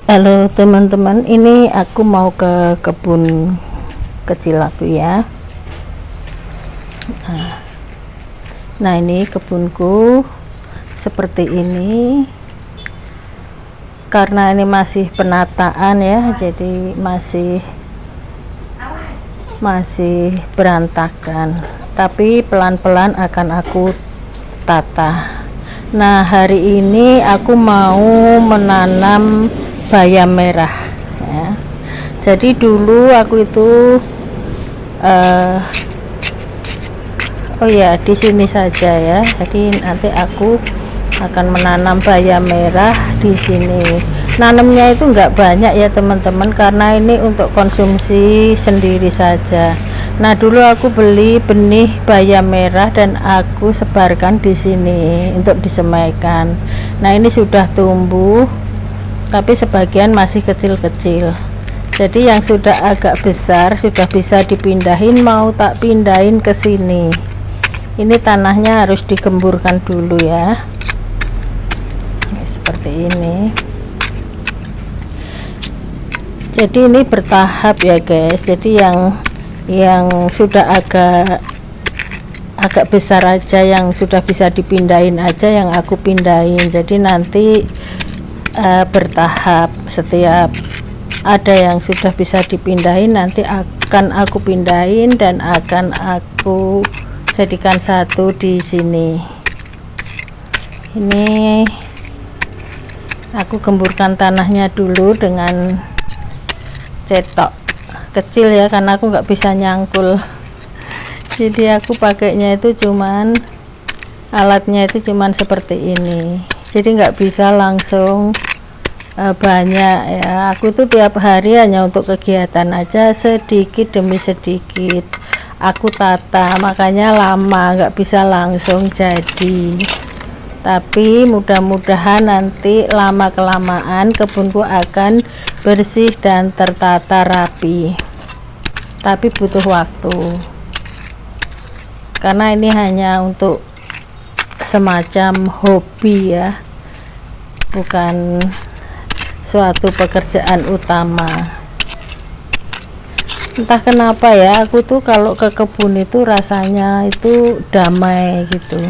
Halo teman-teman, ini aku mau ke kebun kecil aku ya. Nah ini kebunku seperti ini. Karena ini masih penataan ya, jadi masih berantakan. Tapi pelan-pelan akan aku tata. Nah hari ini aku mau menanam bayam merah ya. Jadi dulu aku itu oh ya di sini saja ya. Jadi nanti aku akan menanam bayam merah di sini. Nanamnya itu enggak banyak ya teman-teman, karena ini untuk konsumsi sendiri saja. Nah dulu aku beli benih bayam merah dan aku sebarkan di sini untuk disemaikan. Nah ini sudah tumbuh tapi sebagian masih kecil-kecil, jadi yang sudah agak besar sudah bisa dipindahin, mau tak pindahin ke sini. Ini tanahnya harus digemburkan dulu ya. Seperti ini, jadi ini bertahap ya guys. Jadi yang sudah agak besar aja, yang sudah bisa dipindahin aja yang aku pindahin. Jadi nanti bertahap, setiap ada yang sudah bisa dipindahin nanti akan aku pindahin dan akan aku jadikan satu di sini. Ini aku gemburkan tanahnya dulu dengan cetok kecil ya, karena aku nggak bisa nyangkul. Jadi aku pakainya itu cuman alatnya itu cuman seperti ini, jadi nggak bisa langsung banyak ya. Aku tuh tiap hari hanya untuk kegiatan aja, sedikit demi sedikit aku tata, makanya lama, nggak bisa langsung jadi. Tapi mudah-mudahan nanti lama kelamaan kebunku akan bersih dan tertata rapi, tapi butuh waktu karena ini hanya untuk semacam hobi ya, bukan suatu pekerjaan utama. Entah kenapa ya, aku tuh kalau ke kebun itu rasanya itu damai gitu,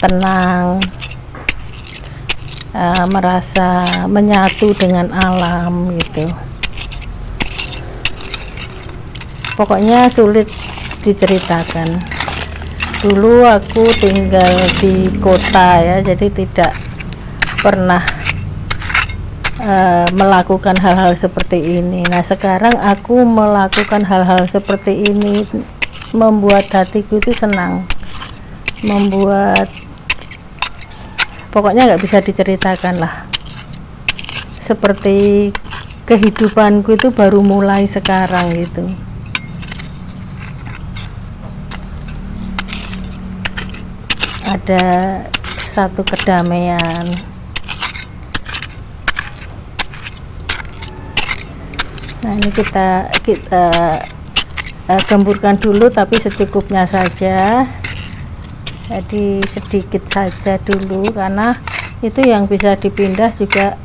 tenang, merasa menyatu dengan alam gitu. Pokoknya sulit diceritakan. Dulu aku tinggal di kota ya, jadi tidak pernah melakukan hal-hal seperti ini. Nah sekarang aku melakukan hal-hal seperti ini, membuat hatiku itu senang, membuat, pokoknya nggak bisa diceritakan lah. Seperti kehidupanku itu baru mulai sekarang gitu. Ada satu kedamaian. Nah ini kita gemburkan dulu, tapi secukupnya saja. Jadi sedikit saja dulu, karena itu yang bisa dipindah juga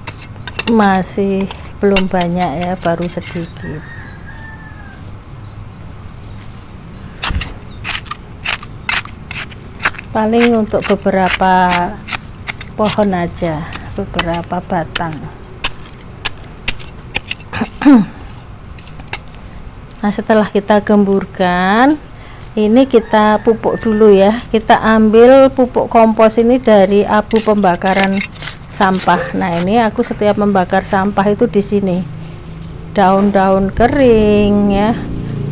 masih belum banyak ya, baru sedikit. Paling untuk beberapa pohon aja, beberapa batang. Nah setelah kita gemburkan, ini kita pupuk dulu ya. Kita ambil pupuk kompos ini dari abu pembakaran sampah. Nah ini aku setiap membakar sampah itu di sini, daun-daun kering ya,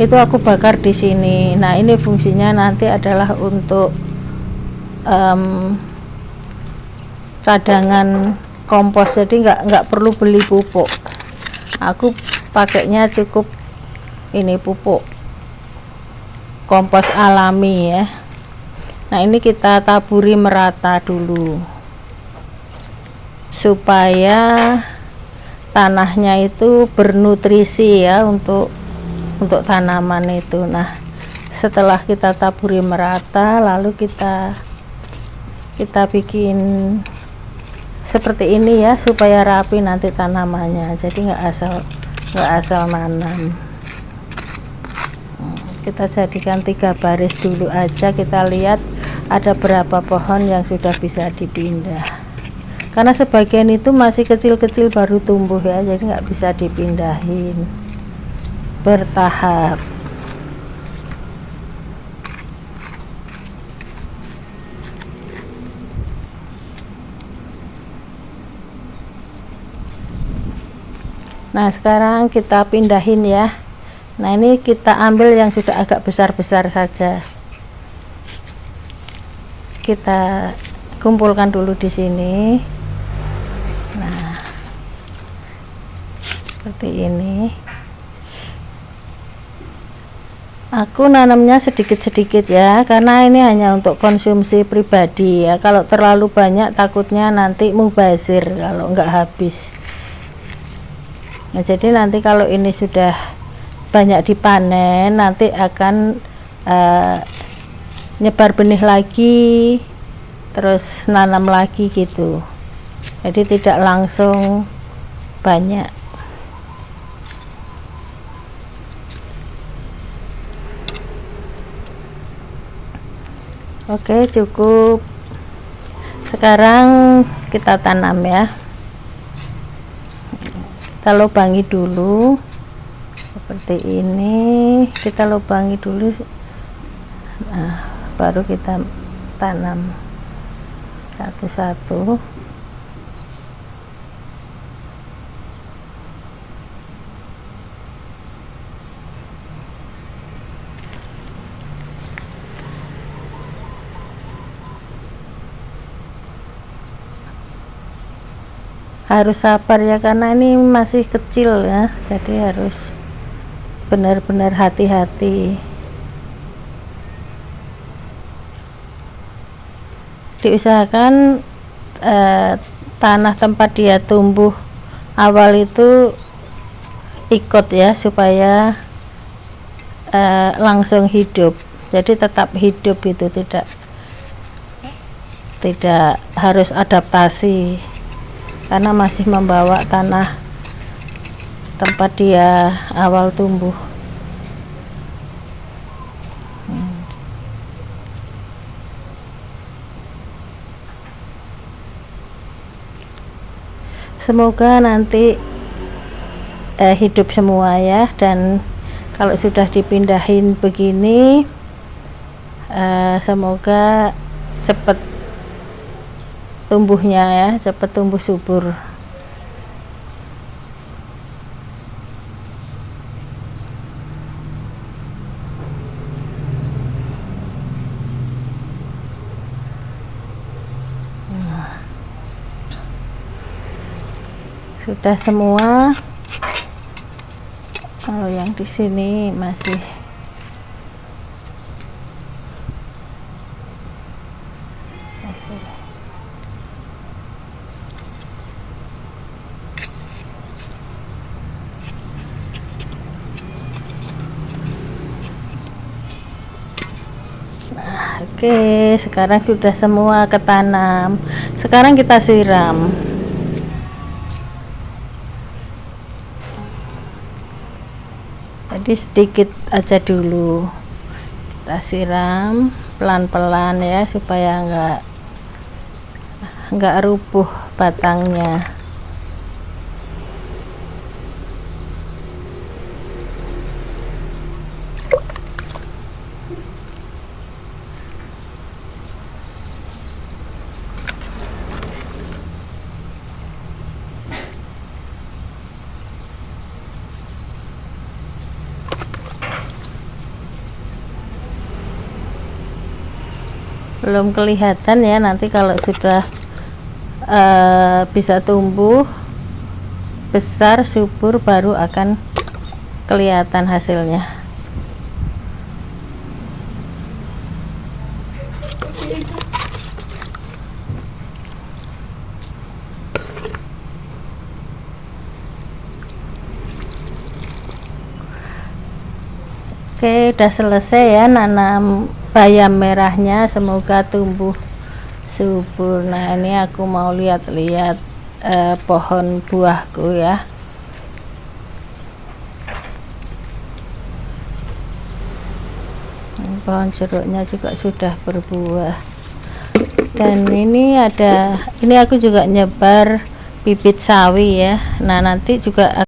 itu aku bakar di sini. Nah ini fungsinya nanti adalah untuk cadangan kompos, jadi nggak perlu beli pupuk. Aku pakainya cukup ini pupuk kompos alami ya. Nah ini kita taburi merata dulu supaya tanahnya itu bernutrisi ya untuk tanaman itu. Nah setelah kita taburi merata, lalu kita bikin seperti ini ya, supaya rapi nanti tanamannya, jadi nggak asal nanam. Kita jadikan 3 baris dulu aja, kita lihat ada berapa pohon yang sudah bisa dipindah, karena sebagian itu masih kecil-kecil baru tumbuh ya, jadi nggak bisa dipindahin, bertahap. Nah sekarang kita pindahin ya. Nah ini kita ambil yang sudah agak besar-besar saja, kita kumpulkan dulu di sini. Nah seperti ini. Aku nanamnya sedikit-sedikit ya, karena ini hanya untuk konsumsi pribadi ya. Kalau terlalu banyak takutnya nanti mubazir kalau nggak habis. Nah jadi nanti kalau ini sudah banyak dipanen, nanti akan nyebar benih lagi, terus nanam lagi gitu, jadi tidak langsung banyak. Oke cukup, sekarang kita tanam ya. Kita lubangi dulu seperti ini, kita lubangi dulu. Nah baru kita tanam satu-satu. Harus sabar ya, karena ini masih kecil ya, jadi harus benar-benar hati-hati. Diusahakan tanah tempat dia tumbuh awal itu ikut ya, supaya langsung hidup, jadi tetap hidup itu, tidak harus adaptasi, karena masih membawa tanah tempat dia awal tumbuh. Semoga nanti hidup semua ya, dan kalau sudah dipindahin begini semoga cepat tumbuhnya ya, cepat tumbuh subur. Sudah semua. Kalau yang di sini masih Oke, sekarang sudah semua ketanam. Sekarang kita siram. Jadi sedikit aja dulu. Kita siram pelan-pelan ya, supaya nggak rubuh batangnya. Belum kelihatan ya, nanti kalau sudah bisa tumbuh besar subur baru akan kelihatan hasilnya. Oke, udah selesai ya nanam bayam merahnya, semoga tumbuh subur. Nah ini aku mau lihat-lihat pohon buahku ya. Pohon jeruknya juga sudah berbuah, dan ini aku juga nyebar bibit sawi ya. Nah nanti juga